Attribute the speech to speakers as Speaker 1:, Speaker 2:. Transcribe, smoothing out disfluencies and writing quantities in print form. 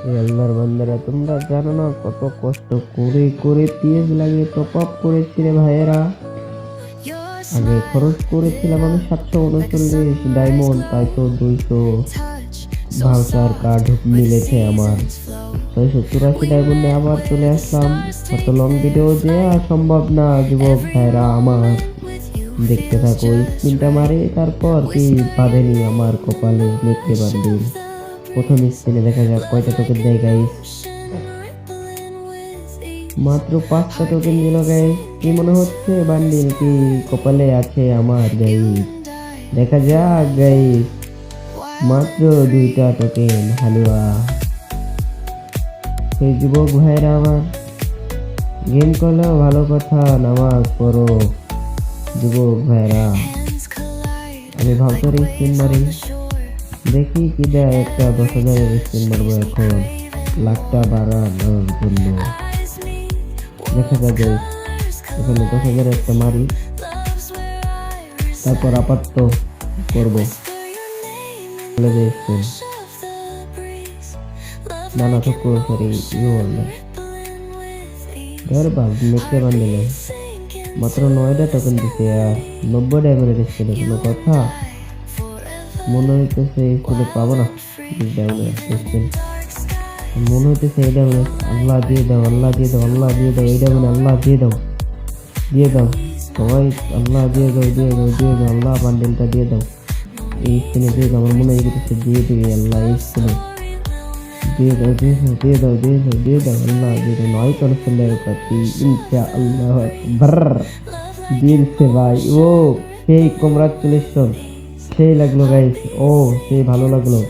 Speaker 1: এই আল্লাহর বান্দারা, তোমরা জানো না কত কষ্ট করে করে পিএস লাগিয়ে টপ আপ করেছি রে ভাইয়েরা। আগে খরচ করেছিলাম আমি 739 ডায়মন্ড, তাই তো 200 ভাউচার কার্ড মিলেছে আমার। 684 ডায়মন্ডে আবার চলে আসলাম। এত লং ভিডিও যে আর সম্ভব না যুবক ভাইরা আমার। দেখতে থাকো, স্পিনটা মারে তারপর কি বাঁধেনি আমার কপালে, দেখতে পারবি। প্রথম স্পিনে দেখা যাক কয়টা টোকেন দেয় গাইস। মাত্র 5টা টোকেন দিল গাইস। কি মনে হচ্ছে বান্ডিল কি কপালে আছে আমার গাইস? দেখা যাক গাইস। মাত্র 2টা টোকেন হালুয়া। সেই যুবক ভাইরা আমার, গেম করলেও ভালো কথা, নামাজ পড়ো যুবক ভাইরা। আমি ভাবতার স্পিন মারি, দেখি কি দেয়। একটা 10,000 স্পিন মারবো এখন, লাখটা বাড়ানোর জন্য। দেখা যাবে এখানে 10,000 একটা মারি, তারপর আপাতত করবো। নানা তো সরি বললো ধর বাঘ মেটে বান্ডিলে মাত্র 9টা টোকেন দিছে আর 90 ডায়মন্ড স্পিনে। কোনো কথা? মনে হইতেছে স্পিনে পাবো না। মনে হইতেছে এই ডায়মন্ড। আল্লাহ দিয়ে দাও, আল্লাহ দিয়ে দাও, আল্লাহ দিয়ে দাও, এই ডায়মন্ড আল্লাহ দিয়ে দাও, দিয়ে দাও সবাই, আল্লাহ দিয়ে দাও, দিয়ে দাও, দিয়ে দাও, আল্লাহ বান্ডিলটা দিয়ে দাও। এই স্পিনে দিয়ে দাও, আমার মনে হইতেছে দিয়ে দিবি আল্লাহ। এই স্পিনে দিয়ে দাও, দিয়ে দাও, দিয়ে দাও, দিয়ে দাও, দিয়ে দাও, আল্লাহ দিয়ে দাও। 9 কনসোলের প্রতি ইনশাআল্লাহ আকবার দিলছে ভাই। ও সেই কংগ্রাচুলেশন, সেই লাগলো গাইস। ও সেই ভালো লাগলো।